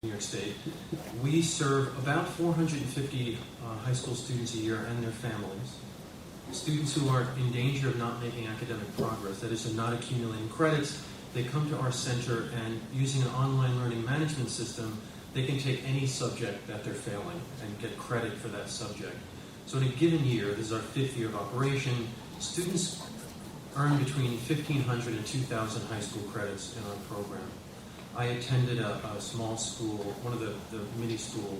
New York State. We serve about 450 high school students a year and their families. Students who are in danger of not making academic progress, that is, of not accumulating credits. They come to our center, and using an online learning management system, they can take any subject that they're failing and get credit for that subject. So in a given year, this is our 5th year of operation, students earn between 1,500 and 2,000 high school credits in our program. I attended a small school, one of the mini school,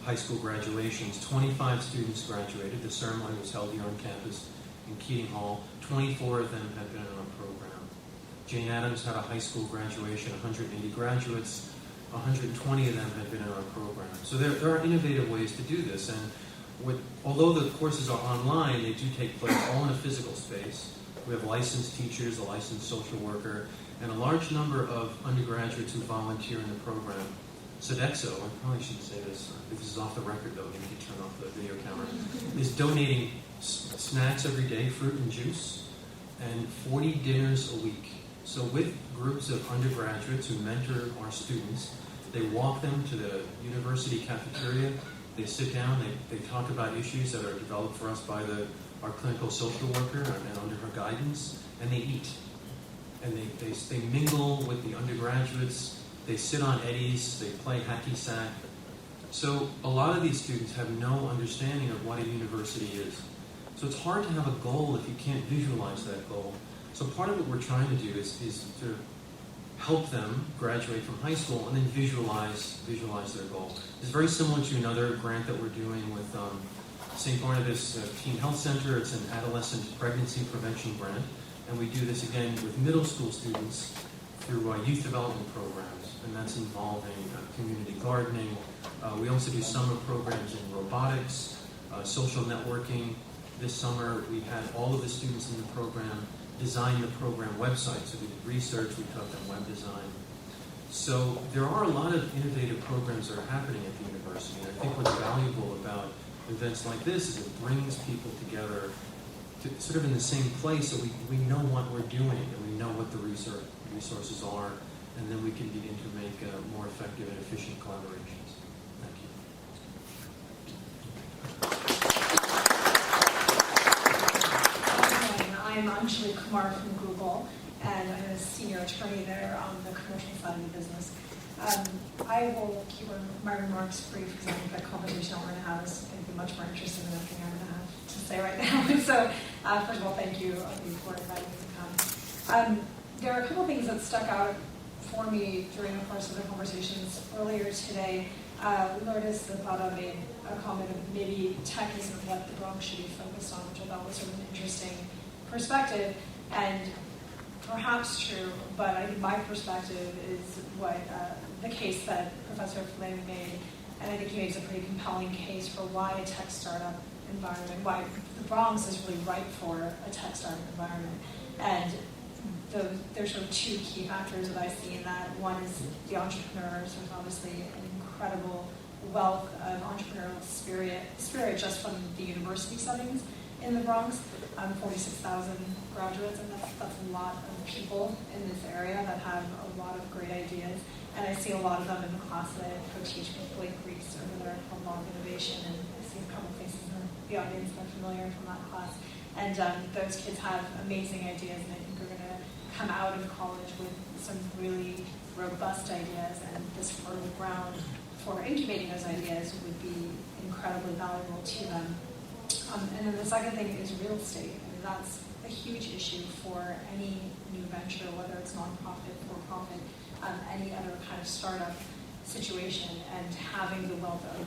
high school graduations. 25 students graduated. The ceremony was held here on campus in Keating Hall. 24 of them had been in our program. Jane Addams had a high school graduation, 180 graduates. 120 of them had been in our program. So there are innovative ways to do this. And although the courses are online, they do take place all in a physical space. We have licensed teachers, a licensed social worker, and a large number of undergraduates who volunteer in the program. Sodexo, I probably shouldn't say this, if this is off the record though, maybe you turn off the video camera, is donating snacks every day, fruit and juice, and 40 dinners a week. So with groups of undergraduates who mentor our students, they walk them to the university cafeteria, they sit down, they talk about issues that are developed for us by our clinical social worker and under her guidance, and they eat. And they mingle with the undergraduates, they sit on eddies, they play hacky sack. So a lot of these students have no understanding of what a university is. So it's hard to have a goal if you can't visualize that goal. So part of what we're trying to do is to help them graduate from high school and then visualize their goal. It's very similar to another grant that we're doing with St. Barnabas Teen Health Center. It's an adolescent pregnancy prevention grant. And we do this again with middle school students through youth development programs, and that's involving community gardening. We also do summer programs in robotics, social networking. This summer we had all of the students in the program design the program website. So we did research, we taught them web design. So there are a lot of innovative programs that are happening at the university, and I think what's valuable about events like this is it brings people together sort of in the same place, so we know what we're doing and we know what the resources are, and then we can begin to make more effective and efficient collaborations. Thank you. I'm Anjali Kumar from Google, and I'm a senior attorney there on the commercial side of the business. I will keep my remarks brief because I think the conversation we're going to have is going to be much more interesting than anything I'm going to have to say right now. So, first of all, thank you for inviting me to come. There are a couple things that stuck out for me during the course of the conversations earlier today. Lourdes Zapata made a comment of maybe tech isn't what the Bronx should be focused on, which I thought was sort of an interesting perspective, and perhaps true, but I think my perspective is what the case that Professor Fleming made, and I think he makes a pretty compelling case for why a tech startup environment, why the Bronx is really ripe for a tech startup environment. And there's sort of two key factors that I see in that. One is the entrepreneurs. There's obviously an incredible wealth of entrepreneurial spirit just from the university settings in the Bronx. 46,000 graduates, and that's a lot of people in this area that have a lot of great ideas. And I see a lot of them in the class that I co-teach with Blake Reese over there from Law of Innovation, and I see a couple faces in the audience that are familiar from that class. And those kids have amazing ideas, and I think we're going to come out of college with some really robust ideas, and this fertile ground for incubating those ideas would be incredibly valuable to them. And then the second thing is real estate. I mean, that's a huge issue for any new venture, whether it's nonprofit, for-profit, any other kind of startup situation. And having the wealth of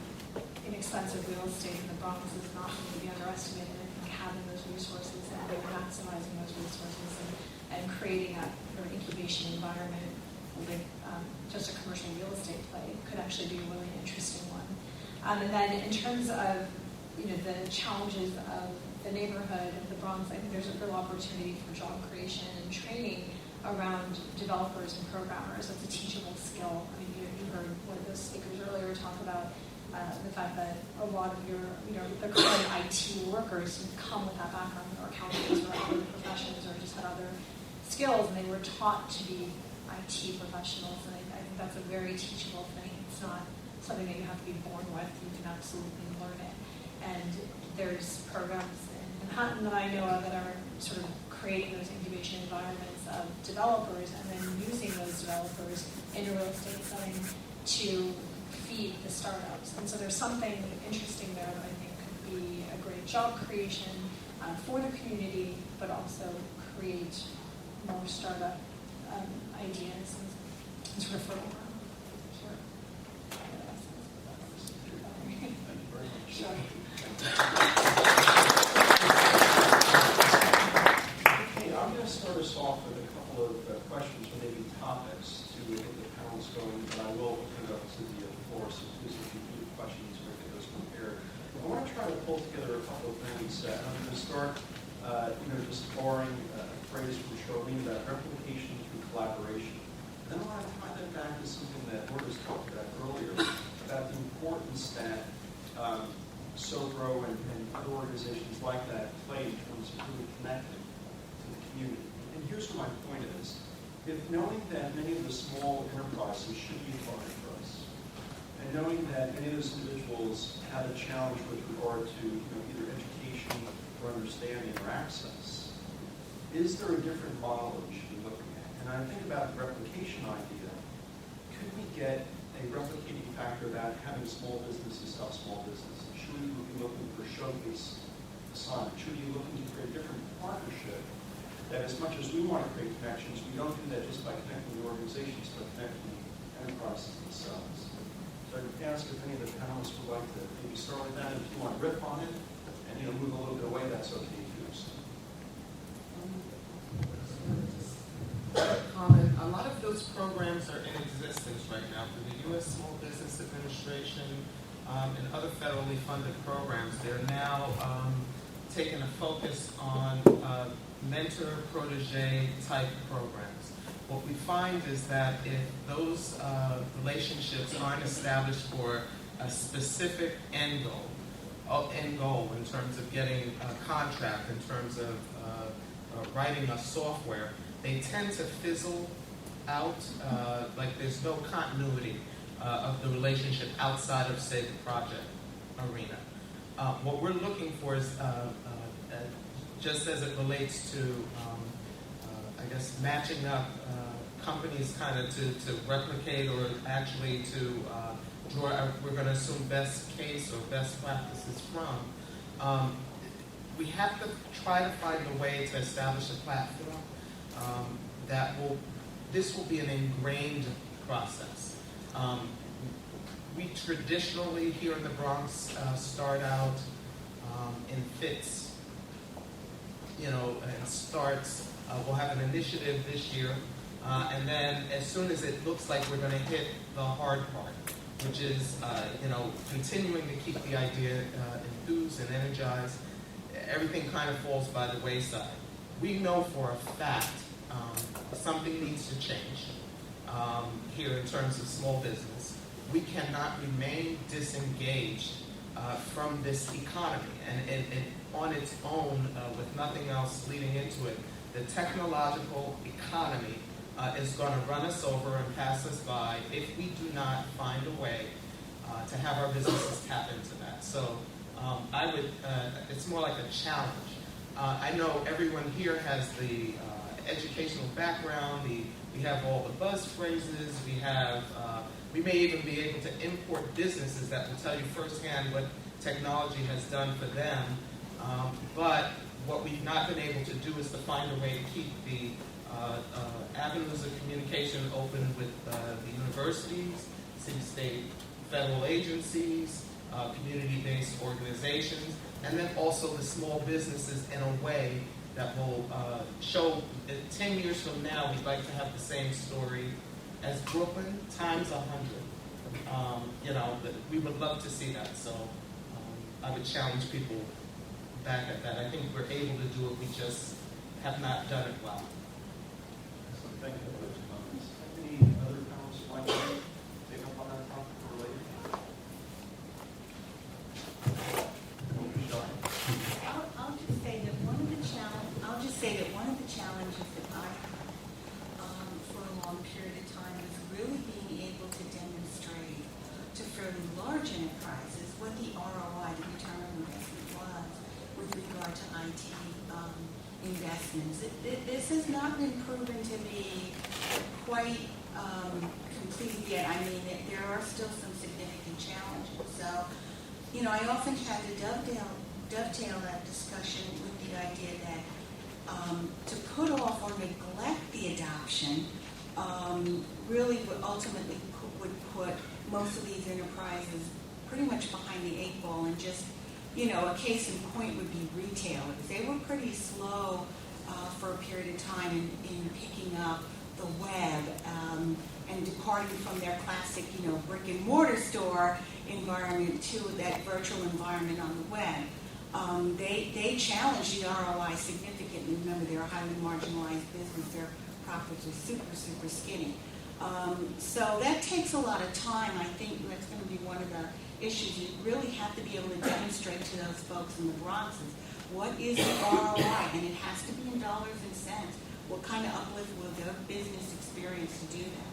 inexpensive real estate in the Bronx is not going to be underestimated. I think having those resources and maximizing those resources and creating a incubation environment with just a commercial real estate play could actually be a really interesting one. And then in terms of the challenges of the neighborhood of the Bronx, I think there's a real opportunity for job creation and training around developers and programmers. It's a teachable skill. I mean, you heard one of those speakers earlier talk about the fact that a lot of the current IT workers come with that background, or accountants, or other professions, or just had other skills, and they were taught to be IT professionals, and I think that's a very teachable thing something that you have to be born with. You can absolutely learn it. And there's programs in Manhattan that I know of that are sort of creating those incubation environments of developers and then using those developers in a real estate setting to feed the startups. And so there's something interesting there that I think could be a great job creation for the community, but also create more startup ideas and sort of fertile ground. Sure. Thank you very much. Sure. Okay, I'm going to start us off with a couple of questions or maybe topics to get the panels going, but I will open it up to the floor, so please if you have questions or get those prepared. I want to try to pull together a couple of things. I'm going to start, just borrowing a phrase from Charlene about replication through collaboration. Then I want to tie that back to something that Laura was talking about earlier, about the importance that SOBRO and other organizations like that play in terms of really connecting to the community. And here's where my point is. If knowing that many of the small enterprises should be a partner for us, and knowing that many of those individuals have a challenge with regard to either education or understanding or access, is there a different model that we should be looking at? And I think about the replication idea. Could we get a replicating factor about having small businesses help small businesses? Should we be looking for showcase assignment? Should we be looking to create a different partnership that as much as we want to create connections, we don't do that just by connecting the organizations, but connecting the enterprises themselves? So I would ask if any of the panelists would like to maybe start with that. If you want to riff on it and move a little bit away, that's okay too. So. Comment. A lot of those programs are in existence right now through the U.S. Small Business Administration and other federally funded programs. They're now taking a focus on mentor-protege type programs. What we find is that if those relationships aren't established for a specific end goal in terms of getting a contract, in terms of writing a software, they tend to fizzle out, like there's no continuity of the relationship outside of, say, the project arena. What we're looking for is, just as it relates to, matching up companies kind of to replicate or actually to draw, we're going to assume best case or best practices from, we have to try to find a way to establish a platform this will be an ingrained process. We traditionally here in the Bronx start out in fits, and starts, we'll have an initiative this year, and then as soon as it looks like we're going to hit the hard part, which is, continuing to keep the idea enthused and energized, everything kind of falls by the wayside. We know for a fact something needs to change here in terms of small business. We cannot remain disengaged from this economy. And on its own, with nothing else leading into it, the technological economy is going to run us over and pass us by if we do not find a way to have our businesses tap into that. So it's more like a challenge. I know everyone here has the educational background, we have all the buzz phrases, we may even be able to import businesses that will tell you firsthand what technology has done for them, but what we've not been able to do is to find a way to keep the avenues of communication open with the universities, city, state, federal agencies, community-based organizations, and then also the small businesses in a way that will show that 10 years from now we'd like to have the same story as Brooklyn times 100. We would love to see that. So I would challenge people back at that. I think we're able to do it. We just have not done it well. So thank you for those comments. Any other comments you'd like to take up on that topic or related? I'll just say that one of the challenges that I had for a long period of time is really being able to demonstrate to fairly large enterprises, what the ROI, the return on investment was with regard to IT investments. This has not been proven to be quite complete yet. I mean, there are still some significant challenges. So, you know, I often try to dovetail that discussion with the idea that to put off or neglect the adoption really would ultimately would put most of these enterprises pretty much behind the eight ball, and just, you know, a case in point would be retailers. They were pretty slow for a period of time in picking up the web and departing from their classic, you know, brick and mortar store environment to that virtual environment on the web. They challenged the ROI significantly. Remember, they're a highly marginalized business. Their profits are super, super skinny. So that takes a lot of time. I think that's going to be one of the issues. You really have to be able to demonstrate to those folks in the Bronx is what is the ROI, and it has to be in dollars and cents. What kind of uplift will their business experience to do that?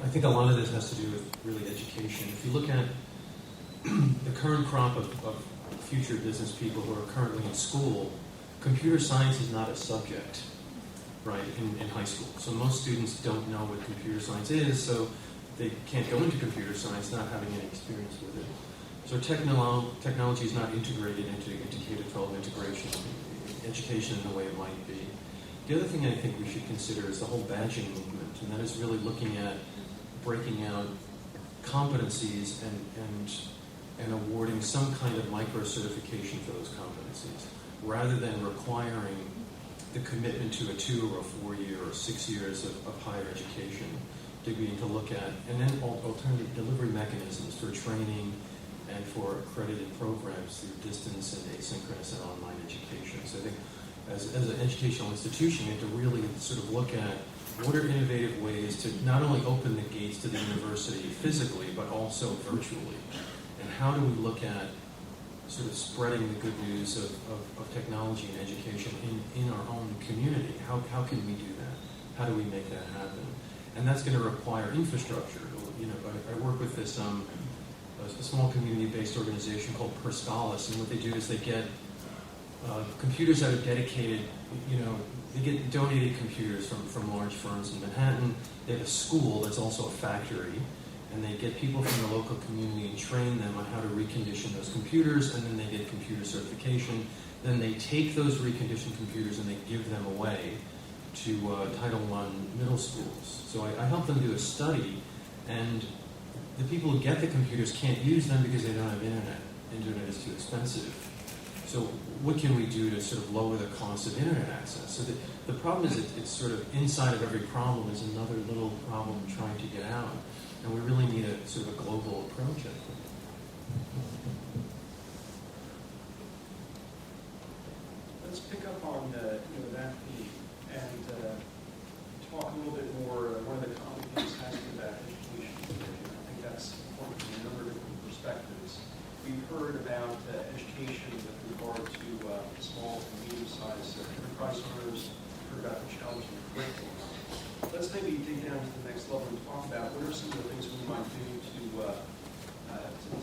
I think a lot of this has to do with really education. If you look at the current crop of future business people who are currently in school, computer science is not a subject, right, in high school. So most students don't know what computer science is, so they can't go into computer science not having any experience with it. So technology is not integrated into K-12 integration, education in the way it might be. The other thing I think we should consider is the whole badging movement, and that is really looking at breaking out competencies and awarding some kind of micro-certification for those competencies, rather than requiring the commitment to a 2 or a 4 year or 6 years of higher education degree to look at, and then alternative delivery mechanisms for training and for accredited programs through distance and asynchronous and online education. So I think as an educational institution, you have to really sort of look at what are innovative ways to not only open the gates to the university physically, but also virtually. And how do we look at sort of spreading the good news of technology and education in our own community? How can we do that? How do we make that happen? And that's going to require infrastructure. You know, I work with this a small community-based organization called Perscalis, and what they do is they get computers that are dedicated, you know, they get donated computers from large firms in Manhattan. They have a school that's also a factory, and they get people from the local community and train them on how to recondition those computers, and then they get computer certification. Then they take those reconditioned computers and they give them away to Title I middle schools. So I help them do a study, and the people who get the computers can't use them because they don't have internet. Internet is too expensive. So what can we do to sort of lower the cost of internet access? So the problem is it's sort of inside of every problem is another little problem trying to get out. And we really need a sort of a global approach, I think. Let's pick up on that theme and talk a little bit more. One of the common themes has been about education. I think that's important from a number of different perspectives. We've heard about education with regard to small and medium-sized enterprise owners. We've heard about the challenge in the curriculum. Let's maybe dig down to the next level and talk about what are some of the things we might do to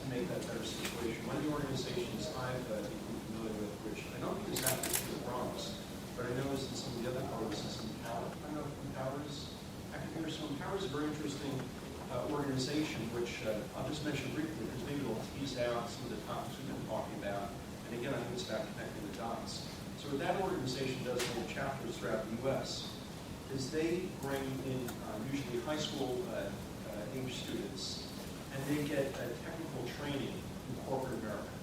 make that better situation. One of the organizations I've become familiar with, which I don't think is happening in the Bronx, but I know is in some of the other parts, is Empower. I don't know if Empower is active here. So Empower is a very interesting organization, which I'll just mention briefly because maybe it'll tease out some of the topics we've been talking about. And again, I think it's about connecting the dots. So what that organization does in chapters throughout the U.S. is they bring in usually high school age students, and they get technical training in corporate America.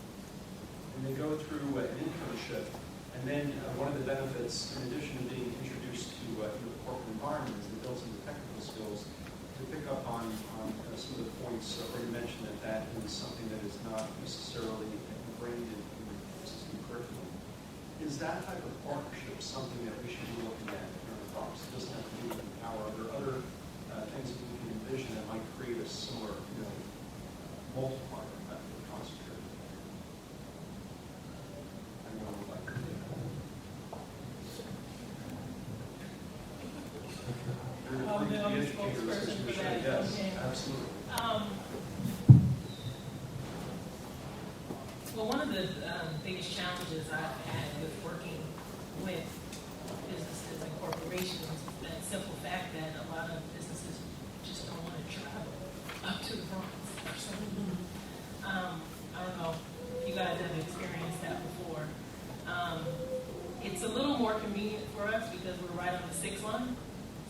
And they go through an internship, and then one of the benefits, in addition to being introduced to the corporate environment, is they build some of the technical skills to pick up on some of the points already mentioned that is something that is not necessarily ingrained in the existing curriculum. Is that type of partnership something that we should be looking at in our thoughts? It doesn't have to be with Empower. Are there other things that we can envision that might create a similar, multiplier effect or concentrator? Anyone would like to do that? the I'm the educators, as spokesperson we for should, that. yes, Okay. absolutely. Well, one of the biggest challenges I've had with working with businesses and corporations is that simple fact that a lot of businesses just don't want to travel up to the Bronx for some reason. I don't know if you guys have experienced that before. It's a little more convenient for us because we're right on the 6 line,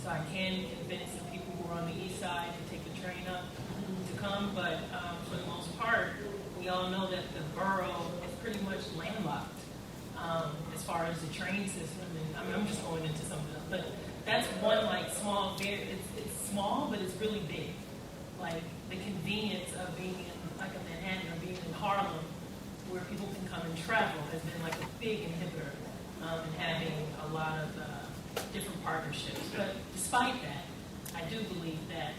so I can convince the people who are on the east side to take the train up to come, but for the most part, we all know that the borough is pretty much landlocked as far as the train system. And I mean, I'm just going into some of them, but that's one like small. It's small, but it's really big. Like the convenience of being in like a Manhattan or being in Harlem, where people can come and travel, has been like a big inhibitor in having a lot of different partnerships. But despite that, I do believe that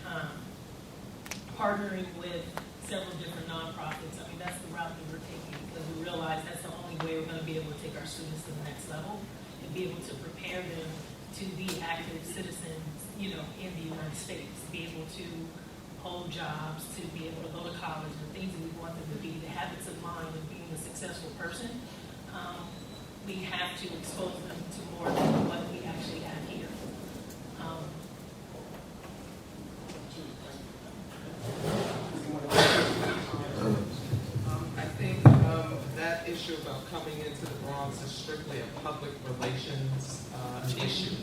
partnering with several different nonprofits, I mean, that's the route that we're taking because we realize that's the only way we're going to be able to take our students to the next level and be able to prepare them to be active citizens, you know, in the United States, to be able to hold jobs, to be able to go to college, the things that we want them to be, the habits of mind of being a successful person. We have to expose them to more than what we actually have here. I think that issue about coming into the Bronx is strictly a public relations issue.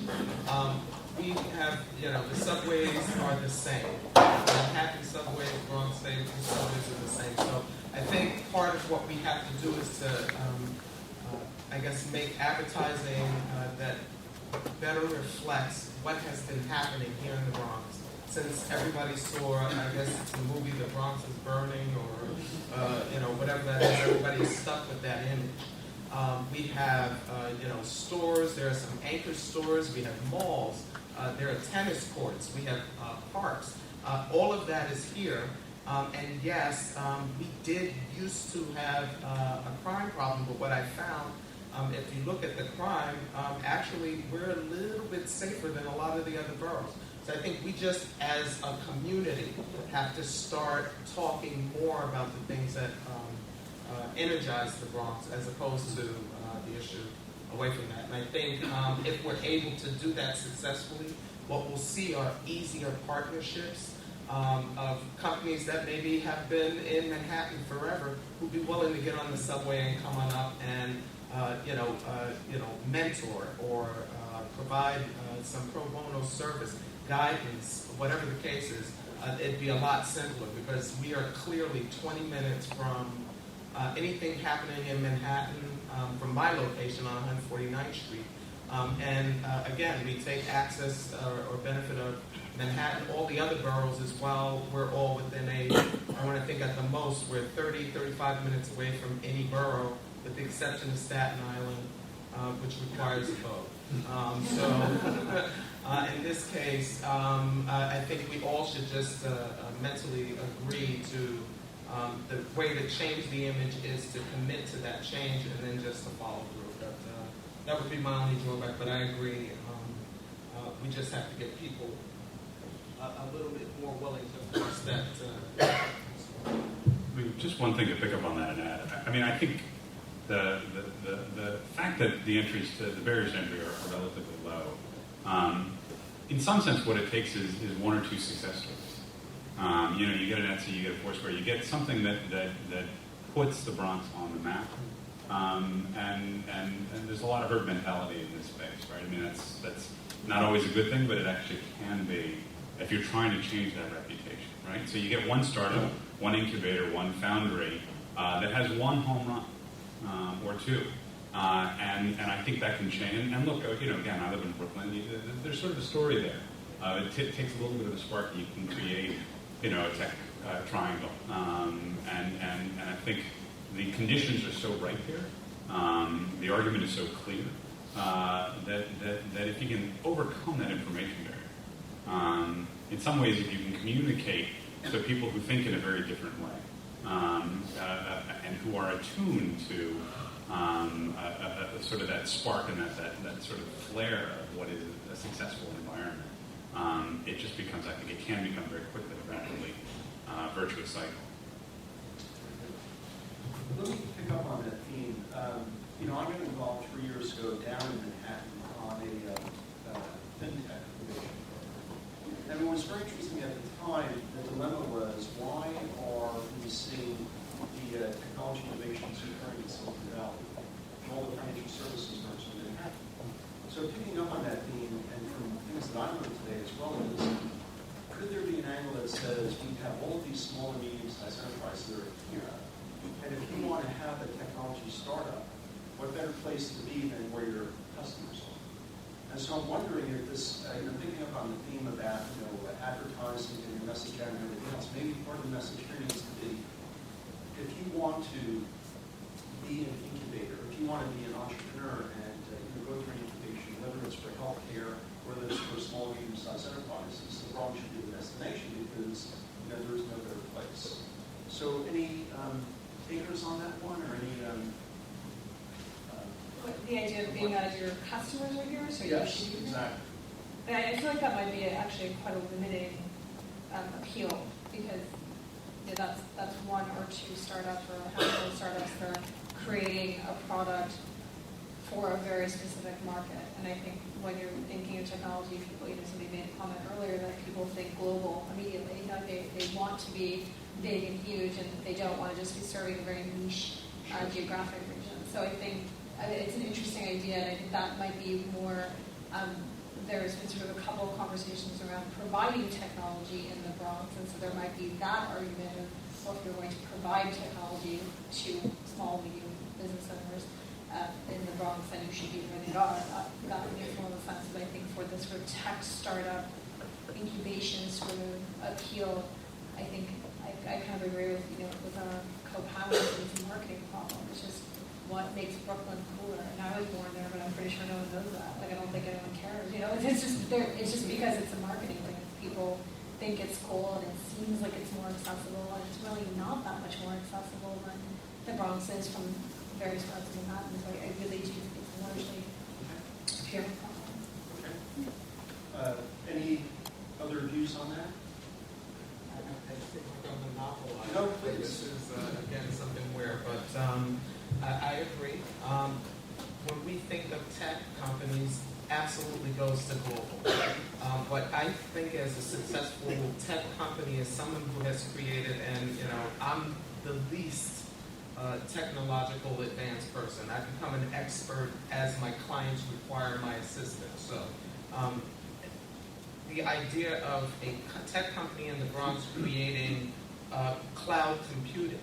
We have, you know, the subways are the same. Manhattan subways, Bronx subways are the same. So I think part of what we have to do is to, I guess, make advertising that better reflects what has been happening here in the Bronx. Since everybody saw, I guess it's the movie The Bronx is Burning or, you know, whatever that is, everybody's stuck with that image. We have, you know, stores, there are some anchor stores, we have malls, there are tennis courts, we have parks. All of that is here. And yes, we did used to have a crime problem, but what I found, if you look at the crime, actually we're a little bit safer than a lot of the other boroughs. So I think we just, as a community, have to start talking more about the things that energize the Bronx as opposed to the issue away from that. And I think if we're able to do that successfully, what we'll see are easier partnerships of companies that maybe have been in Manhattan forever who'd be willing to get on the subway and come on up and mentor or provide some pro bono service, guidance, whatever the case is. It'd be a lot simpler because we are clearly 20 minutes from anything happening in Manhattan from my location on 149th Street. Again, we take access or benefit of Manhattan, all the other boroughs as well. We're all within I want to think at the most, we're 30, 35 minutes away from any borough, with the exception of Staten Island, which requires a vote. In this case, I think we all should just mentally agree to the way to change the image is to commit to that change and then just to follow through. That would be my only drawback, but I agree. We just have to get people a little bit more willing to force that. I mean, just one thing to pick up on that and add. I mean, I think the fact that the barriers to entry are relatively low. In some sense, what it takes is one or two success stories. You get an Etsy, you get a Foursquare, you get something that puts the Bronx on the map. And there's a lot of herd mentality in this space, right? I mean, that's not always a good thing, but it actually can be if you're trying to change that reputation, right? So you get one startup, one incubator, one foundry that has one home run or two. And I think that can change. And look, again, I live in Brooklyn. There's sort of a story there. It takes a little bit of a spark. You can create, a tech triangle. And I think the conditions are so right here. The argument is so clear that if you can overcome that information barrier, in some ways, if you can communicate to people who think in a very different way and who are attuned to sort of that spark and that sort of flare of what is a successful environment, it just becomes, I think it can become very quickly a rapidly virtuous cycle. Let me pick up on that theme. I got involved 3 years ago down in Manhattan on a fintech innovation program. And it was very interesting at the time. The dilemma was, why are we seeing the technology innovations occurring in Silicon Valley and all the financial services firms in Manhattan? So picking up on that theme, and from things that I learned today as well, is could there be an angle that says we have all of these small and medium-sized enterprises that are here, and if you want to have a technology startup, what better place to be than where your customers are? And so I'm wondering if this, picking up on the theme about advertising and your message and everything else, maybe part of the message here needs to be, if you want to be an incubator, if you want to be an entrepreneur and go through an incubation, whether it's for healthcare, whether it's for small and medium-sized enterprises, the Bronx should be the destination because there is no better place. So any takers on that one, or any? The idea of being that your customers are here, so Yes, you should be here. exactly. And I feel like that might be actually quite a limiting appeal, because that's one or two startups or a handful of startups that are creating a product for a very specific market. And I think when you're thinking of technology, people, somebody made a comment earlier that people think global immediately. They want to be big and huge, and they don't want to just be serving a very niche geographic region. So I think it's an interesting idea, and I think that might be more. There's been sort of a couple of conversations around providing technology in the Bronx, and so there might be that argument of, well, if you're going to provide technology to small, medium business owners in the Bronx, then you should be where they are. That makes more of a sense, but I think for this sort of tech startup incubation sort of appeal, I think I kind of agree with with our co-pilot, it's a marketing problem. It's just what makes Brooklyn cooler. And I was born there, but I'm pretty sure no one knows that. Like, I don't think anyone cares. It's just because it's a marketing thing. People think it's cool and it seems like it's more accessible, and it's really not that much more accessible than the Bronx is from various parts of Manhattan. So I really do think it's largely a peer problem. Okay. Any other views on that? I think we're going to monopolize. No, please. This is, again, something where, but I agree. When we think of tech companies, absolutely goes to global. But I think as a successful tech company is someone who has created, and I'm the least technological advanced person. I become an expert as my clients require my assistance. So the idea of a tech company in the Bronx creating cloud computing,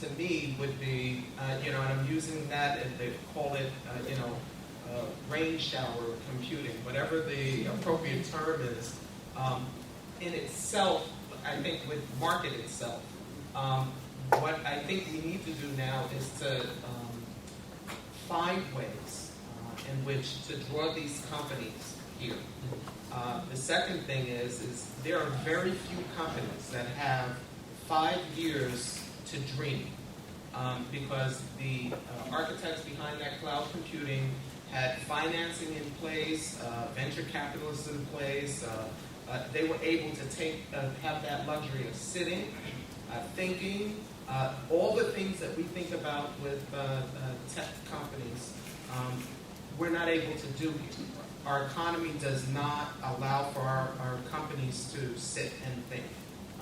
to me would be, and I'm using that, and they call it, rain shower computing, whatever the appropriate term is, in itself, I think would market itself. What I think we need to do now is to find ways in which to draw these companies here. The second thing is there are very few companies that have 5 years to dream, because the architects behind that cloud computing had financing in place, venture capitalists in place. They were able to have that luxury of sitting, thinking, all the things that we think about with tech companies, we're not able to do here. Our economy does not allow for our companies to sit and think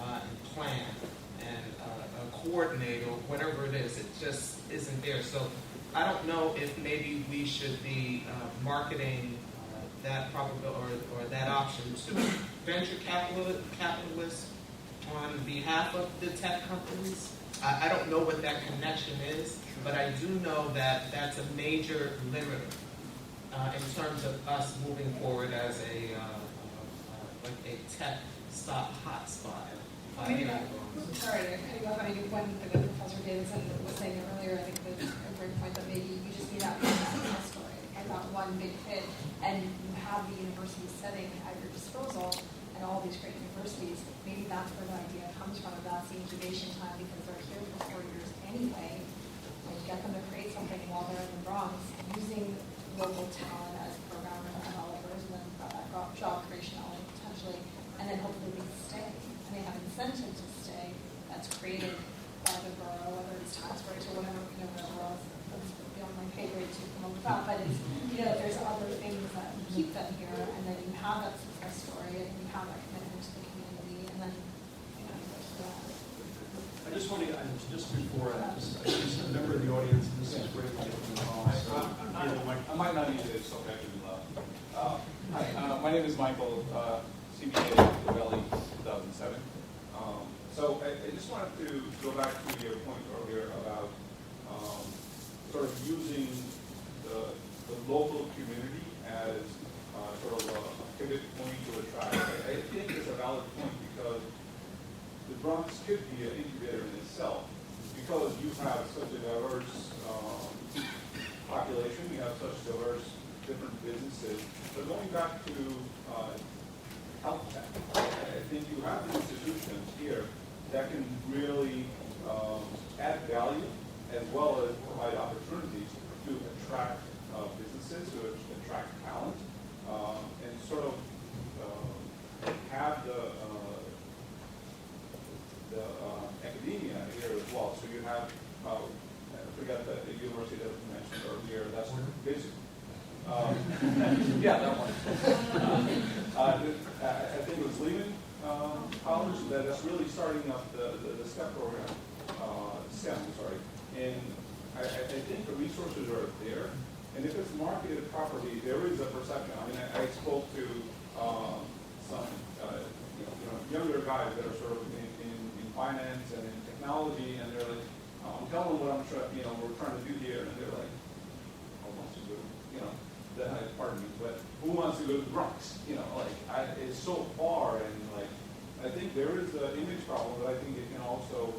and plan and coordinate or whatever it is. It just isn't there. So I don't know if maybe we should be marketing that probability or that option to venture capitalists on behalf of the tech companies. I don't know what that connection is, but I do know that that's a major limiter in terms of us moving forward as a tech hotspot. Sorry, cutting off. I think one thing that Professor Davidson was saying earlier, I think was a great point, that maybe you just need that one success story and not one big hit, and you have the university setting at your disposal and all these great universities. Maybe that's where the idea comes from, that's the incubation time, because they're here for 4 years anyway, and get them to create something while they're in the Bronx, using local talent as programmers and developers, and then that job creation element potentially that commitment to the community, and then, you know, I just want to, just before, I just a member of the audience, and this is great to get from the hall, so, I might not need to, it's okay to be loud. Hi, my name is Michael, CPA Valley 2007. So I just wanted to go back to your point earlier about sort of using the local community as sort of a pivot point to attract. I think it's a valid point because the Bronx could be an incubator in itself because you have such a diverse population, you have such diverse different businesses. But going back to health tech, I think you have the institutions here that can really add value as well as provide opportunities to attract businesses, to attract talent, and sort of have the academia here as well. So you have, I forgot the university that was mentioned earlier, that's basic. Yeah, that one. I think it was Lehman College that's really starting up the STEP program, STEM, sorry. And I think the resources are there. And if it's marketed properly, there is a perception. I mean, I spoke to some younger guys that are sort of in finance and in technology, and they're like, I'm telling them what we're trying to do here, and they're like, who wants to go to, pardon me, but who wants to go to the Bronx? It's so far, and I think there is an image problem, but I think it can also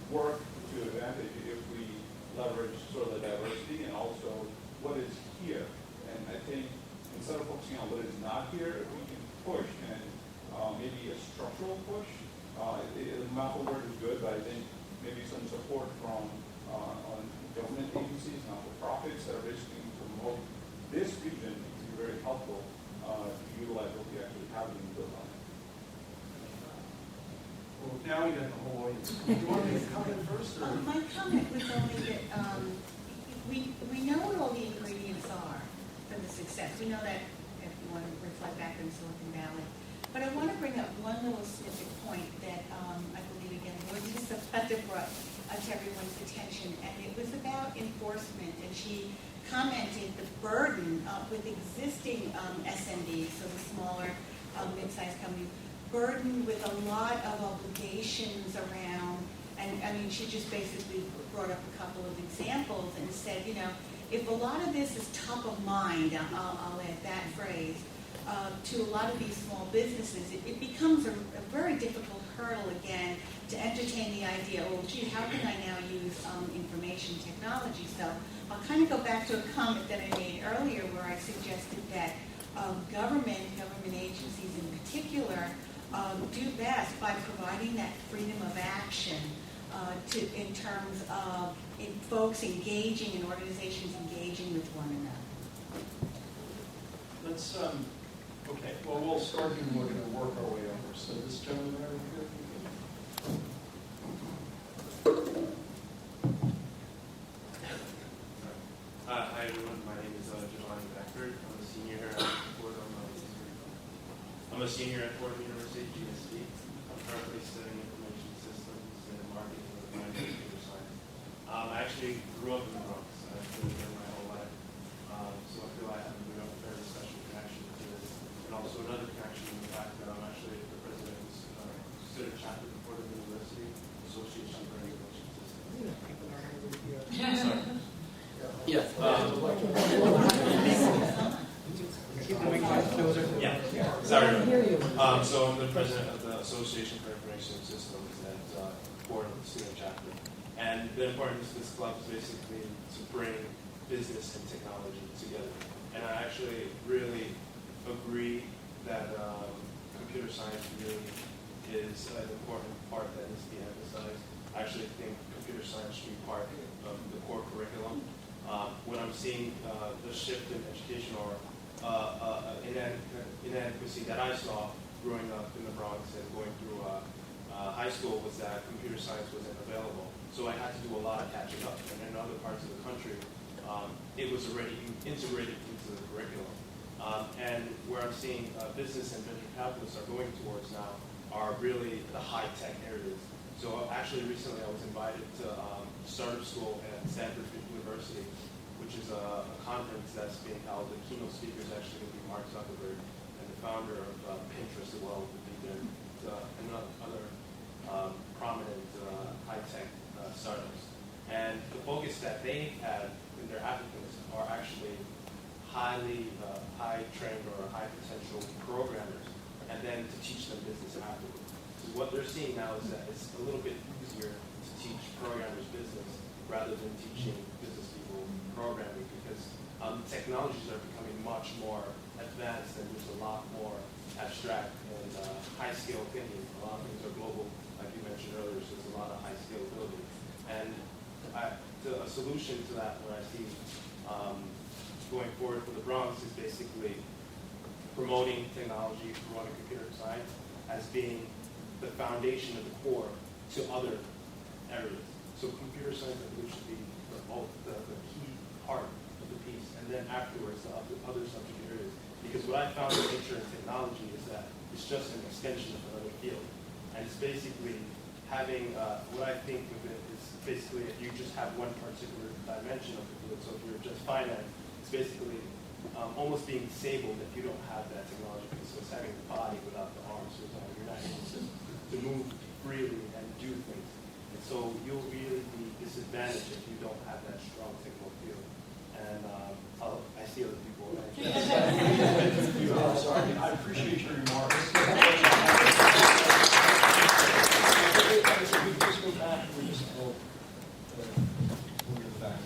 work to advantage if we leverage sort of the diversity and also what is here. And I think instead of focusing on what is not here, if we can push and maybe a structural push, the mouthful word is good, but I think maybe some support from on government agencies, not-for-profits that are basically promote this region to be very helpful to utilize what we actually have in the build on it. well, now we got the whole audience. Do you want to make a comment first? Or? My comment was only that we know what all the ingredients are for the success. We know that if you want to reflect back in Silicon Valley. But I want to bring up one little specific point that I believe, again, Lordy Zapata brought to everyone's attention, and it was about enforcement. And she commented the burden with existing SMBs, so the smaller mid-sized companies, burdened with a lot of obligations around, and I mean, she just basically brought up a couple of examples and said, if a lot of this is top of mind, I'll add that phrase, to a lot of these small businesses, it becomes a very difficult hurdle again to entertain the idea, well, gee, how can I now use information technology? So I'll kind of go back to a comment that I made earlier where I suggested that government agencies in particular, do best by providing that freedom of action in terms of folks engaging and organizations engaging with one another. Let's, okay, well, we'll start and we're going to work our way over. So this gentleman there, good? Hi everyone, my name is Giovanni Beckford. I'm a senior at Fordham University, GSD. I'm currently studying information systems and marketing with a minor in computer science. I actually grew up in the Bronx. I've lived there my whole life. So I feel I have a very special connection to this. And also another connection in the fact that I'm actually the president of the student chapter of Fordham University Association for Information Systems. Sorry. Yeah. Yeah. Sorry. So I'm the president of the Association for Information Systems at Fordham Student Chapter. And the importance of this club is basically to bring business and technology together. And I actually really agree that computer science really is an important part that needs to be emphasized. I actually think computer science should be part of the core curriculum. When I'm seeing the shift in education or inadequacy that I saw growing up in the Bronx and going through high school was that computer science wasn't available. So I had to do a lot of catching up. And in other parts of the country, it was already integrated into the curriculum. And where I'm seeing business and venture capitalists are going towards now are really the high-tech areas. So actually recently I was invited to startup school at Fordham University, which is a conference that's being held. The keynote speaker is actually going to be Mark Zuckerberg, and the founder of Pinterest as well will be there, and other prominent high-tech startups. And the focus that they have in their applicants are actually highly high-trained or high-potential programmers, and then to teach them business afterwards. So what they're seeing now is that it's a little bit easier to teach programmers business rather than teaching business people programming, because technologies are becoming much more advanced and there's a lot more abstract and high-scale thinking. A lot of things are global, like you mentioned earlier, so there's a lot of high-scale ability. And a solution to that, what I see going forward for the Bronx is basically promoting technology, promoting computer science as being the foundation of the core to other areas. So computer science, I believe, should be the key part of the piece, and then afterwards the other subject areas. Because what I found in nature and technology is that it's just an extension of another field, and it's basically having what I think of it is basically if you just have one particular dimension of the field. So if you're just finance, it's basically almost being disabled if you don't have that technology piece. So it's having the body without the arms, so you're not able to move freely and do things. And so you'll really be disadvantaged if you don't have that strong technical field. And I see other people. Sorry, I appreciate your remarks. We just go back. We just go to the back.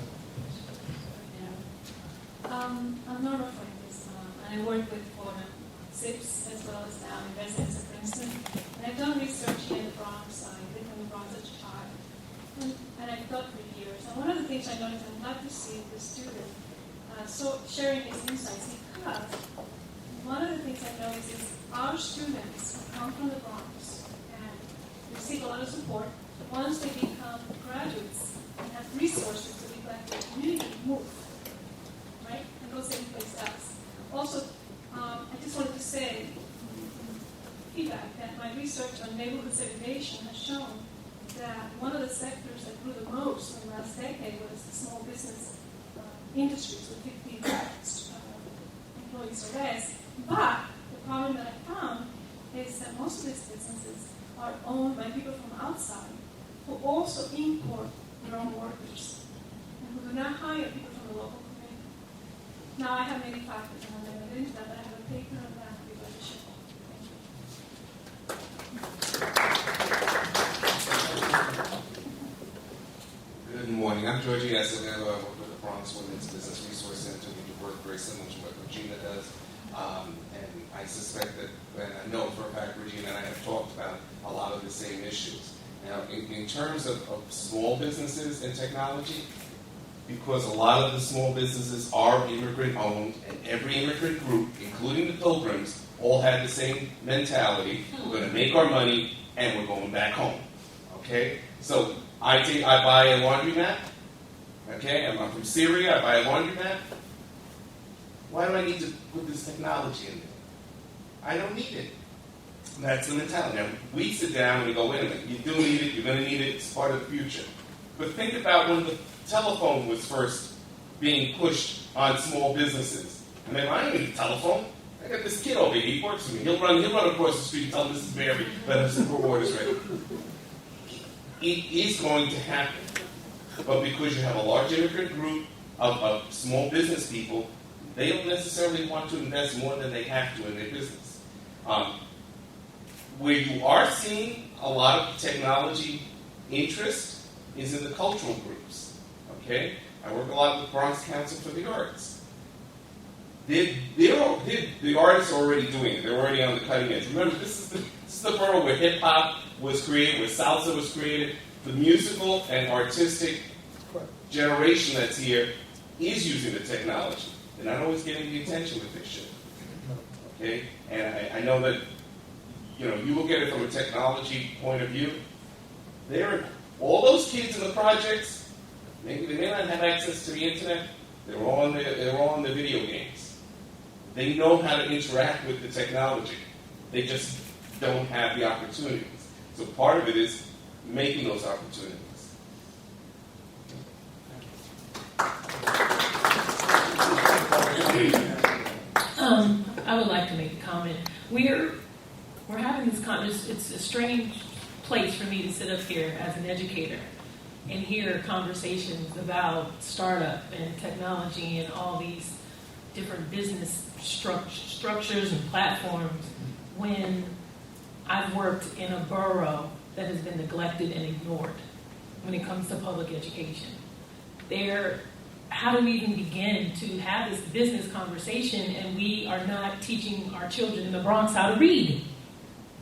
I'm Nora Fuentes, and I work with Fordham SIPs as well as now in residence at Princeton. And I've done research here in the Bronx. I lived in the Bronx as a child, and I've taught for years. And one of the things I noticed, I'm glad to see the student sharing his insights, because one of the things I noticed is our students who come from the Bronx and receive a lot of support, once they become graduates and have resources to be back to the community, move. Right? And go someplace else. Also, I just wanted to say, feedback, that my research on neighborhood segregation has shown that one of the sectors that grew the most in the last decade was the small business industries with 50 employees or less. But the problem that I found is that most of these businesses are owned by people from outside who also import their own workers and who do not hire people from the local community. Now, I have many factors, and I'm not into that, but I have a paper on that we'd like to share. Good morning. I'm Georgie Acevedo. I work with the Bronx Women's Business Resource Center. We do work very similar to what Regina does. And I suspect that, and I know for a fact Regina and I have talked about a lot of the same issues. Now, in terms of small businesses and technology, because a lot of the small businesses are immigrant-owned, and every immigrant group, including the Pilgrims, all had the same mentality. We're going to make our money, and we're going back home. Okay? So I buy a laundromat. Okay? I'm from Syria. I buy a laundromat. Why do I need to put this technology in there? I don't need it. That's the mentality. Now, we sit down and we go, wait a minute, you do need it, you're going to need it, it's part of the future. But think about when the telephone was first being pushed on small businesses. I mean, I don't need a telephone. I got this kid over here, he works for me. He'll run across the street and tell Mrs. Mary that her super order's ready. It is going to happen. But because you have a large immigrant group of small business people, they don't necessarily want to invest more than they have to in their business. Where you are seeing a lot of technology interest is in the cultural groups. Okay? I work a lot with Bronx Council for the Arts. The artists are already doing it. They're already on the cutting edge. Remember, this is the borough where hip-hop was created, where salsa was created. The musical and artistic generation that's here is using the technology. They're not always getting the attention with this shit. Okay? And I know that, you look at it from a technology point of view. All those kids in the projects, maybe they may not have access to the internet. They're all on the video games. They know how to interact with the technology. They just don't have the opportunities. So part of it is making those opportunities. I would like to make a comment. We're having this it's a strange place for me to sit up here as an educator and hear conversations about startup and technology and all these different business structures and platforms when I've worked in a borough that has been neglected and ignored when it comes to public education. How do we even begin to have this business conversation and we are not teaching our children in the Bronx how to read?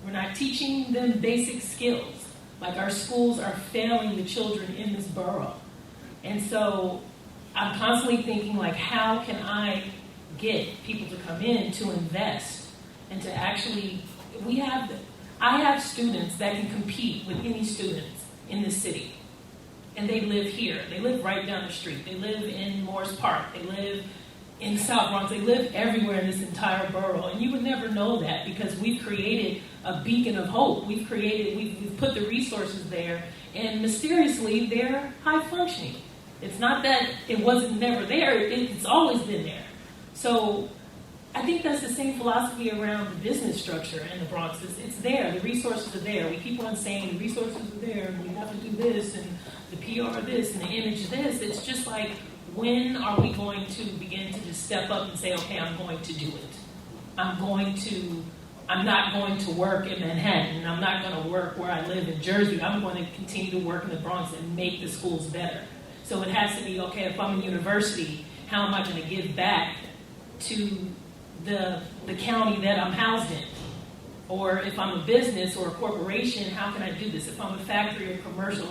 We're not teaching them basic skills. Like our schools are failing the children in this borough. And so I'm constantly thinking like, how can I get people to come in to invest and to actually, I have students that can compete with any students in this city. And they live here. They live right down the street. They live in Morris Park. They live in South Bronx. They live everywhere in this entire borough. And you would never know that because we've created a beacon of hope. We've put the resources there. And mysteriously, they're high functioning. It's not that it wasn't never there. It's always been there. So I think that's the same philosophy around the business structure in the Bronx. It's there. The resources are there. We keep on saying the resources are there and we have to do this and the PR this and the image this. It's just like, when are we going to begin to just step up and say, okay, I'm going to do it. I'm not going to work in Manhattan. I'm not going to work where I live in Jersey. I'm going to continue to work in the Bronx and make the schools better. So it has to be, okay, if I'm a university, how am I going to give back to the county that I'm housed in? Or if I'm a business or a corporation, how can I do this? If I'm a factory or commercial,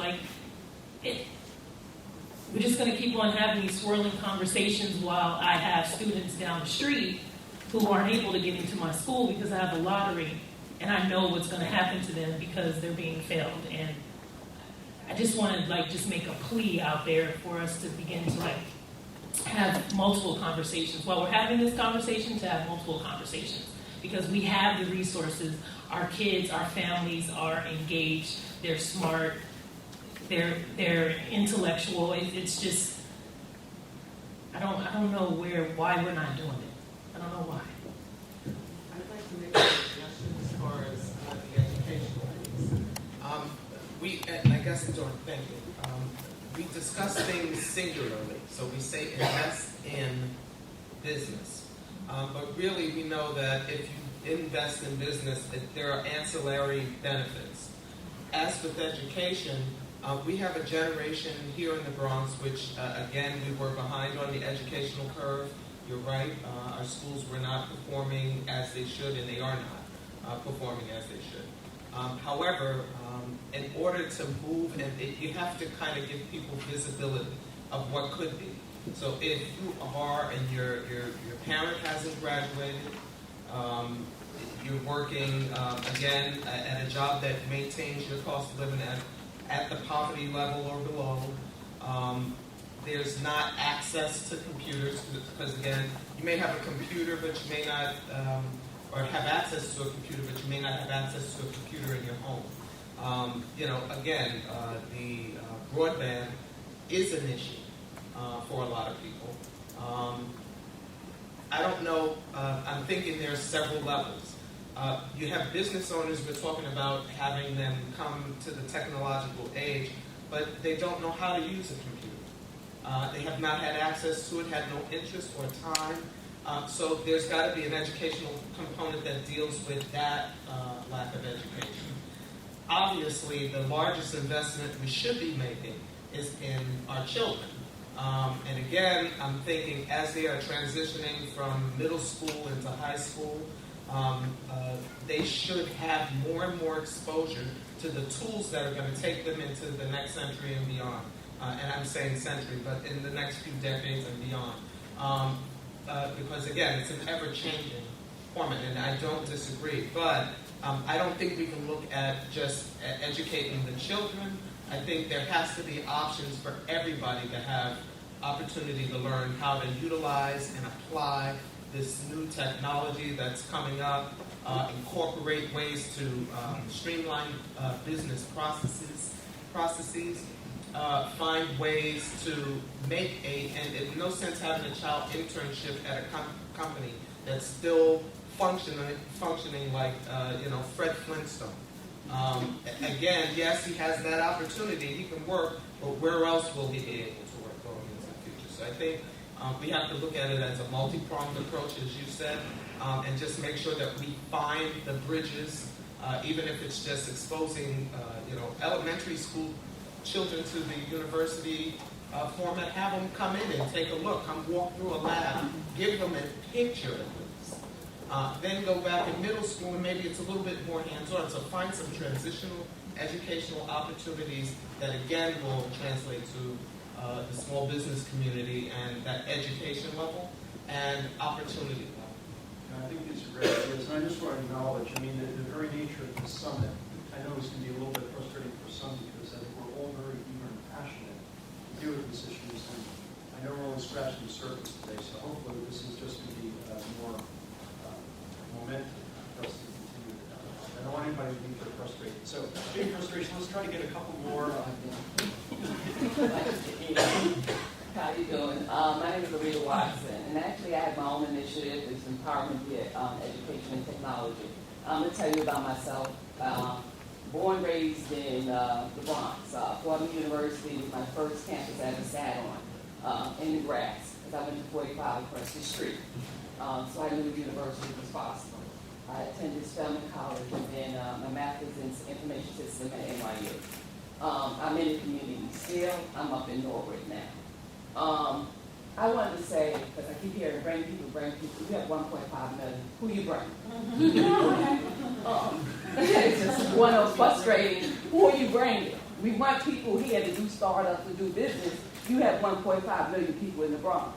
we're just going to keep on having these swirling conversations while I have students down the street who aren't able to get into my school because I have a lottery and I know what's going to happen to them because they're being failed. And I just want to just make a plea out there for us to begin to have multiple conversations. While we're having this conversation, to have multiple conversations because we have the resources. Our kids, our families are engaged. They're smart. They're intellectual. It's just I don't know why we're not doing it. I don't know why. I'd like to make a suggestion as far as the educational piece. I guess, Jordan, thank you. We discuss things singularly, so we say invest in business. But really, we know that if you invest in business, there are ancillary benefits. As with education, we have a generation here in the Bronx, which, again, we were behind on the educational curve. You're right. Our schools were not performing as they should, and they are not performing as they should. However, in order to move, you have to kind of give people visibility of what could be. So if you are, and your parent hasn't graduated, you're working, again, at a job that maintains your cost of living at the poverty level or below. There's not access to computers because, again, you may have a computer, but you may not, or have access to a computer, but you may not have access to a computer in your home. Again, the broadband is an issue for a lot of people. I don't know. I'm thinking there's several levels. You have business owners, we're talking about having them come to the technological age, but they don't know how to use a computer. They have not had access to it, had no interest or time. So there's got to be an educational component that deals with that lack of education. Obviously, the largest investment we should be making is in our children. And again, I'm thinking as they are transitioning from middle school into high school, they should have more and more exposure to the tools that are going to take them into the next century and beyond. And I'm saying century, but in the next few decades and beyond. Because again, it's an ever-changing format, and I don't disagree. But I don't think we can look at just educating the children. I think there has to be options for everybody to have opportunity to learn how to utilize and apply this new technology that's coming up, incorporate ways to streamline business processes, find ways to make and in no sense having a child internship at a company that's still functioning like Fred Flintstone. Again, yes, he has that opportunity. He can work, but where else will he be able to work going into the future? So I think we have to look at it as a multi-pronged approach, as you said, and just make sure that we find the bridges, even if it's just exposing, elementary school children to the university format. Have them come in and take a look, come walk through a lab, give them a picture. Then go back in middle school and maybe it's a little bit more hands-on. So find some transitional educational opportunities that again will translate to the small business community and that education level and opportunity level. I think these are great ideas, and I just want to acknowledge, the very nature of the summit, I know it's going to be a little bit frustrating for some because I think we're all very eager and passionate to deal with these issues, and I know we're only scratching the surface today, so hopefully this is just going to be more momentum for us to continue. I don't want anybody to be frustrated. So, being frustration, let's try to get a couple more. How you doing? My name is Loretta Watson, and actually I have my own initiative. It's Empowerment via Education and Technology. I'm going to tell you about myself. Born, raised in the Bronx. Fordham University was my first campus I ever sat on in the grass, because I went to 45 across the street. So I knew the university was possible. I attended Spelman College and then my master's in information system at NYU. I'm in the community still. I'm up in Norwood now. I wanted to say, because I keep hearing bring people. We have 1.5 million. Who you bring? It's just one of frustrating. Who are you bringing? We want people here to do startups, to do business. You have 1.5 million people in the Bronx.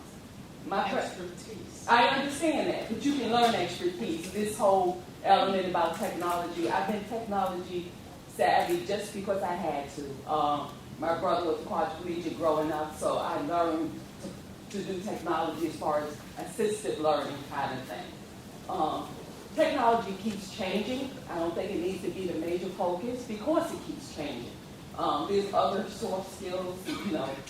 Expertise. I understand that, but you can learn expertise. This whole element about technology. I've been technology savvy just because I had to. My brother was quadriplegic growing up, so I learned to do technology as far as assisted learning kind of thing. Technology keeps changing. I don't think it needs to be the major focus because it keeps changing. There's other soft skills,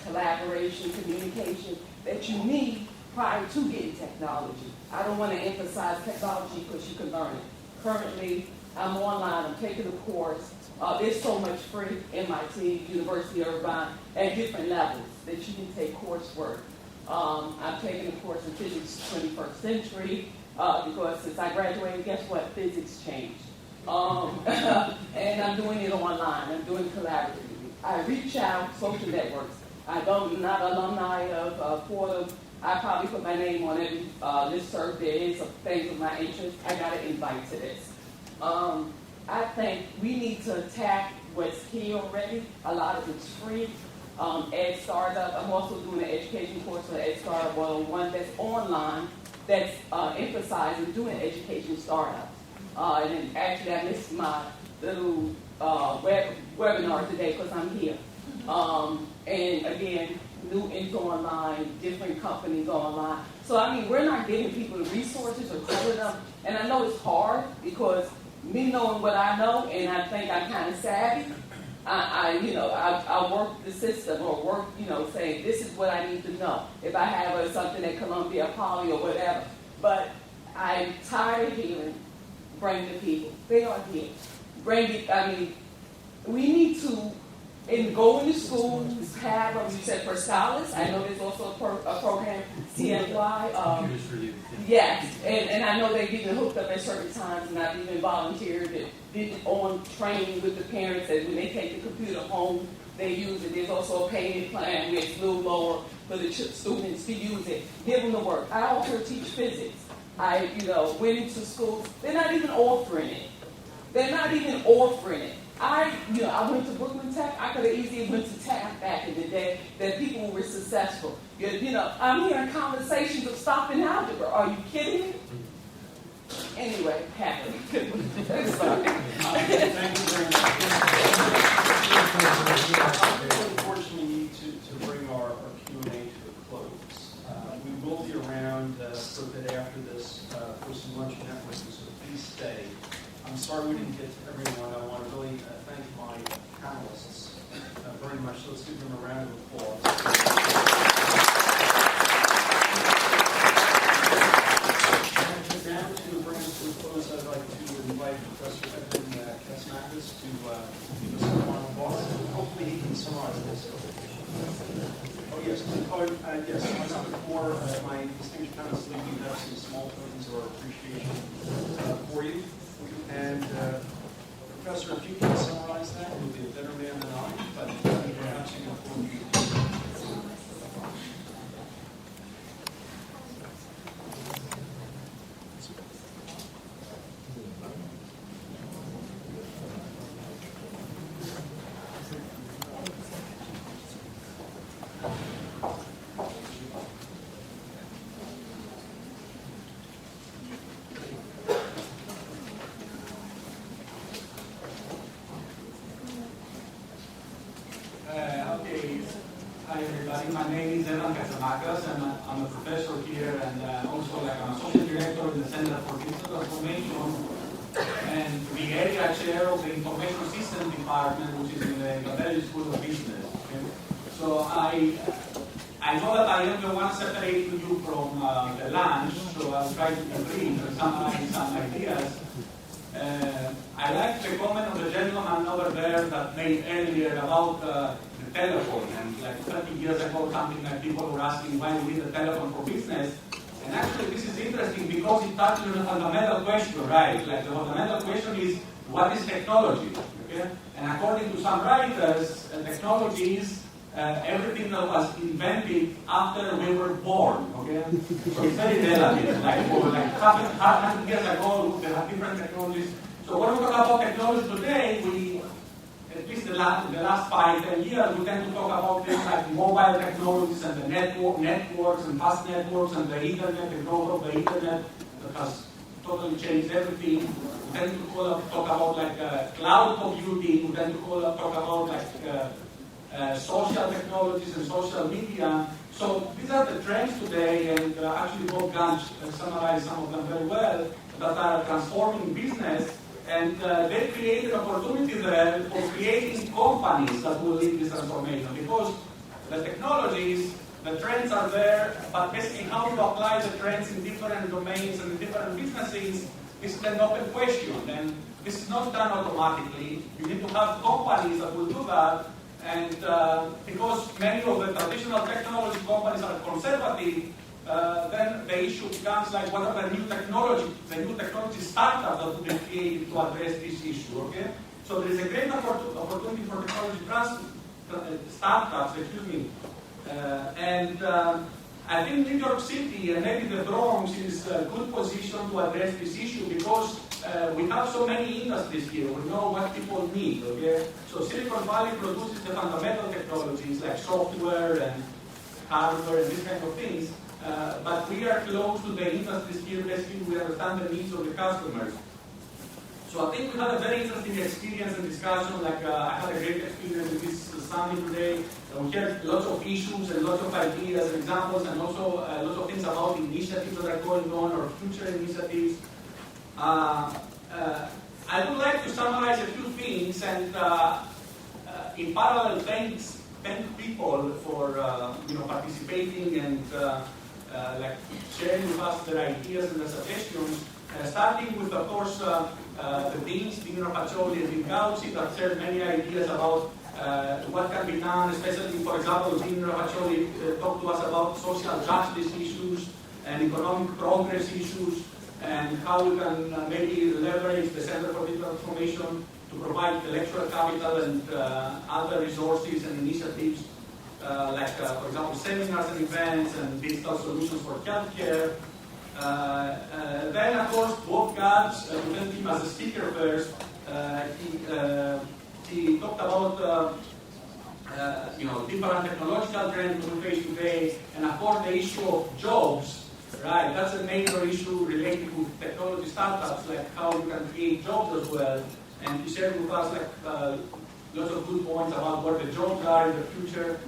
collaboration, communication that you need prior to getting technology. I don't want to emphasize technology because you can learn it. Currently, I'm online, I'm taking a course. There's so much free, MIT, University of Irvine, at different levels that you can take coursework. I'm taking a course in physics 21st century because since I graduated, guess what? Physics changed. And I'm doing it online. I'm doing collaboratively. I reach out, social networks. I'm not alumni of Fordham. I probably put my name on every listserv there is of things of my interest. I got an invite to this. I think we need to attack what's here already. A lot of it's free. Ed Startup. I'm also doing an education course for Ed Startup 101 that's online that's emphasizing doing education startups. And actually, I missed my little webinar today because I'm here. And again, new info online, different companies online. So we're not giving people the resources or telling them. And I know it's hard because me knowing what I know, and I think I'm kind of savvy. I work the system or work, saying this is what I need to know. If I have something at Columbia, Poly, or whatever. But I'm tired of hearing, bring the people. They are here. Bring it, we need to go into schools, have, you said for scholars. I know there's also a program, CNY. Computers for you. Yes, and I know they've even hooked up at certain times, and I've even volunteered and did on training with the parents that when they take the computer home, they use it. There's also a payment plan where it's a little lower for the students to use it. Give them the work. I also teach physics. I, went into schools. They're not even offering it. I went to Brooklyn Tech. I could have easily went to Tech back in the day that people were successful. I'm hearing conversations of stopping algebra. Are you kidding me? Anyway, happy. Thank you very much. We unfortunately need to bring our Q&A to a close. We will be around for a bit after this sorry we didn't get to everyone. I want to really thank my panelists very much. So let's give them a round of applause. And now to bring us to a close, I'd like to invite Professor Edwin Kasmakis to give us some final thoughts. Hopefully he can summarize this. Oh, yes. Yes. Before my distinguished panelists leave, we have some small tokens of our appreciation for you. And Professor, if you can summarize that, you'll be a better man than I, but perhaps you can pull me. Hi everybody, my name is Edwin Kasmakis and I'm a professor here and also I'm associate director in the Center for Digital Transformation and the area chair of the Information Systems Department, which is in the Gabelli School of Business. Okay? So I know that I am the one separating you from the lunch, so I'll try to be brief and summarize some ideas. I like the comment of the gentleman over there that made earlier about the telephone, and like 30 years ago, something like people were asking why we need a telephone for business. And actually, this is interesting because it touches on a fundamental question, right? Like the fundamental question is, what is technology? Okay? And according to some writers, technology is everything that was invented after we were born. Okay? So it's very relative. Like for like 100 years ago, there are different technologies. So when we talk about technology today, we at least the last 5-10 years, we tend to talk about things like mobile technologies and the networks and fast networks and the internet, the growth of the internet that has totally changed everything. We tend to talk about like cloud computing. We tend to talk about like social technologies and social media. So these are the trends today, and actually Bob Gantt summarized some of them very well, that are transforming business. And they created opportunity there for creating companies that will lead this transformation, because the technologies, the trends are there, but basically how to apply the trends in different domains and in different businesses is an open question. And this is not done automatically. You need to have companies that will do that. And because many of the traditional technology companies are conservative, then the issue becomes like, what are the new technology startups that will be created to address this issue, okay? So there is a great opportunity for technology startups, and I think New York City and maybe the Bronx is a good position to address this issue because we have so many industries here. We know what people need, okay? So Silicon Valley produces the fundamental technologies like software and hardware and these kind of things. But we are close to the industries here. Basically, we understand the needs of the customers. So I think we had a very interesting experience and discussion. Like I had a great experience with this summit today. We heard lots of issues and lots of ideas and examples, and also lots of things about initiatives that are going on or future initiatives. I would like to summarize a few things and, in parallel, thank people for participating and like sharing with us their ideas and their suggestions. Starting with, of course, the deans, Dean Rapaccioli and Dean Gauci, that shared many ideas about what can be done, especially, for example, Dean Rapaccioli talked to us about social justice issues and economic progress issues, and how we can maybe leverage the Center for Digital Transformation to provide intellectual capital and other resources and initiatives, like, for example, seminars and events and digital solutions for healthcare. Then, of course, Bob Gantt, we went him as a speaker first. He talked about different technological trends we face today, and of course the issue of jobs. Right, that's a major issue related to technology startups, like how you can create jobs as well. And he shared with us lots of good points about where the jobs are in the future.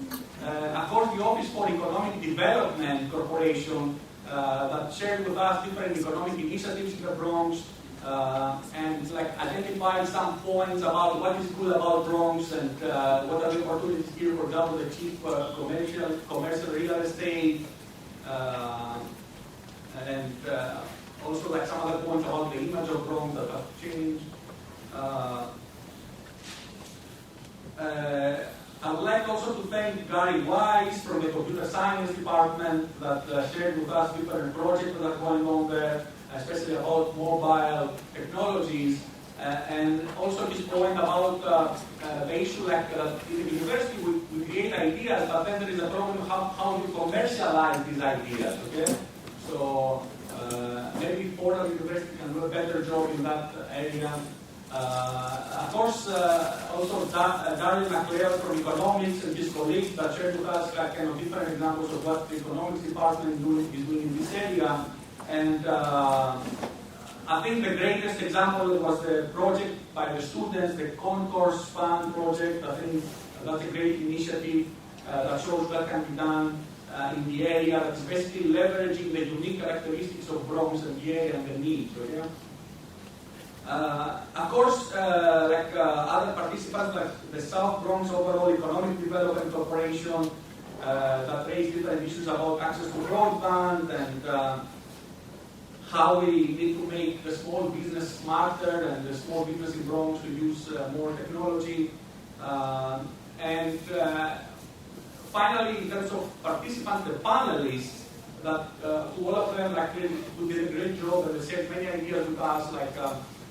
Of course, the Office for Economic Development Corporation that shared with us different economic initiatives in the Bronx. and like identifying some points about what is good about Bronx and what are the opportunities here, for example, the cheap commercial real estate, and also like some other points about the image of Bronx that have changed. I would like also to thank Gary Wise from the computer science department that shared with us different projects that are going on there, especially about mobile technologies. And also his point about the issue like in the university we create ideas, but then there is a problem how you commercialize these ideas, okay? So maybe Fordham University can do a better job in that area. Of course, also Darren McLeod from economics and his colleagues that shared with us like, kind of different examples of what the economics department is doing in this area. And I think the greatest example was the project by the students, the Concourse Fund project. I think that's a great initiative that shows what can be done in the area. That's basically leveraging the unique characteristics of Bronx and the area and the needs. Okay? Of course, like other participants, like the South Bronx Overall Economic Development Corporation, that raised different issues about access to broadband and how we need to make the small business smarter and the small business in Bronx to use more technology. And finally, in terms of participants, the panelists, that all of them like who did a great job and they shared many ideas with us, like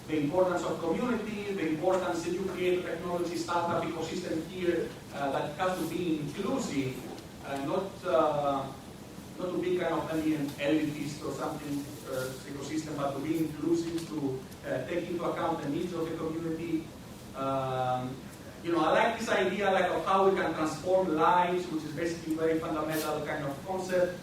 the importance of community, the importance that you create a technology startup ecosystem here that has to be inclusive, not to be kind of maybe an elitist or something ecosystem, but to be inclusive, to take into account the needs of the community. You know, I like this idea like of how we can transform lives, which is basically a very fundamental kind of concept.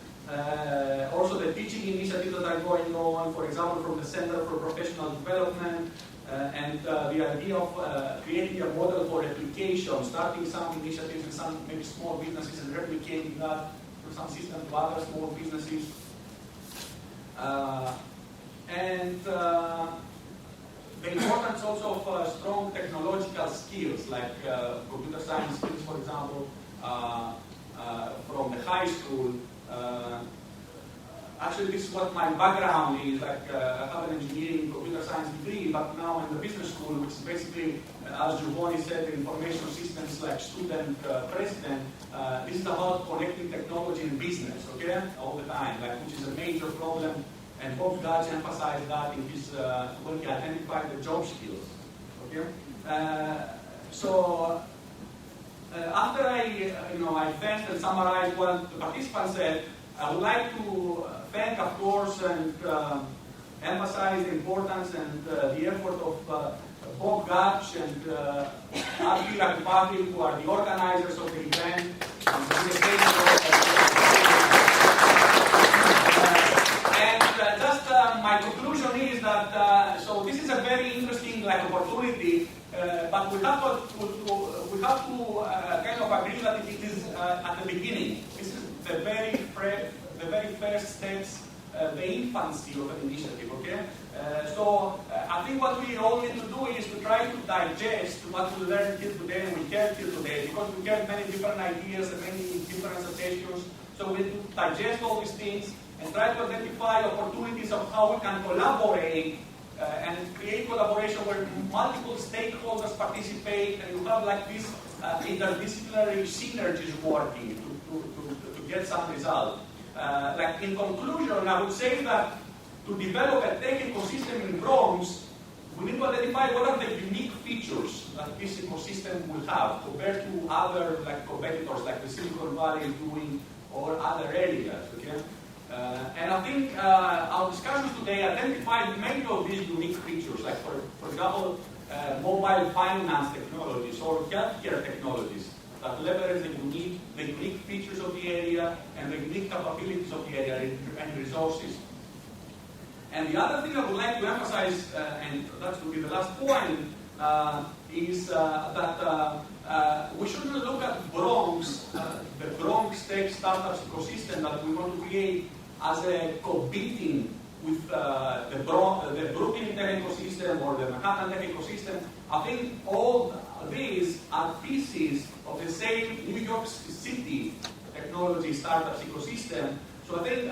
Also the teaching initiatives that are going on, for example, from the Center for Professional Development, and the idea of creating a model for replication, starting some initiatives in some maybe small businesses and replicating that through some system to other small businesses. And the importance also of strong technological skills, like computer science skills, for example, from the high school. Actually, this is what my background is. Like, I have an engineering computer science degree, but now I'm in the business school, which is basically, as Giovanni said, the information systems like student president. This is about connecting technology and business, okay, all the time, like, which is a major problem. And Bob Dutch emphasized that in his when he identified the job skills, okay. So after I thanked and summarized what the participants said, I would like to thank, of course, and emphasize the importance and the effort of Bob Gatch and Akira Kupati, who are the organizers of the event. And just my conclusion is that so this is a very interesting opportunity, but we have to kind of agree that it is at the beginning. This is the very first steps, the infancy of an initiative. Okay, so I think what we all need to do is to try to digest what we learned here today and we heard here today, because we heard many different ideas and many different suggestions. So we need to digest all these things and try to identify opportunities of how we can collaborate and create collaboration where multiple stakeholders participate, and you have like this interdisciplinary synergies working to get some result. Like in conclusion, I would say that to develop a tech ecosystem in Bronx, we need to identify what are the unique features that this ecosystem will have compared to other competitors like the Silicon Valley is doing or other areas. Okay. And I think our discussions today identified many of these unique features, like for example, mobile finance technologies or healthcare technologies that leverage the unique features of the area and the unique capabilities of the area and resources. And the other thing I would like to emphasize, and that will be the last point, is that we shouldn't look at Bronx, the Bronx tech startups ecosystem that we want to create, as a competing with the Brooklyn tech ecosystem or the Manhattan tech ecosystem. I think all these are pieces of the same New York City technology startups ecosystem. So I think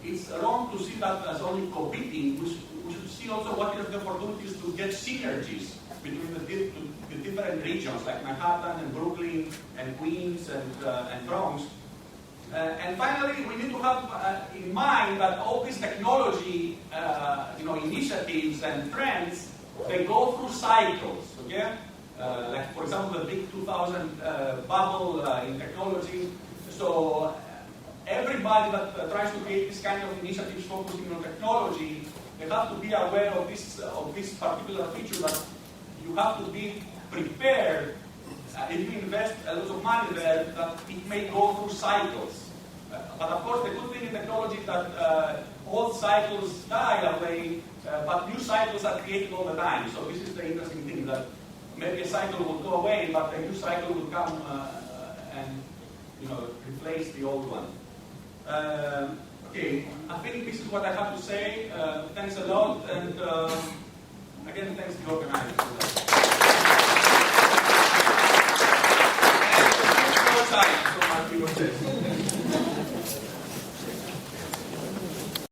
it's wrong to see that as only competing. We should see also what are the opportunities to get synergies between the different regions like Manhattan and Brooklyn and Queens and Bronx. And finally, we need to have in mind that all these technology initiatives and trends, they go through cycles, okay? Like, for example, the big 2000 bubble in technology. So everybody that tries to create this kind of initiatives focusing on technology, they have to be aware of this particular feature that you have to be prepared. If you invest a lot of money there, that it may go through cycles. But of course, the good thing in technology is that old cycles die away, but new cycles are created all the time. So this is the interesting thing, that maybe a cycle will go away, but a new cycle will come and replace the old one. Okay, I think this is what I have to say. Thanks a lot, and again, thanks to the organizers.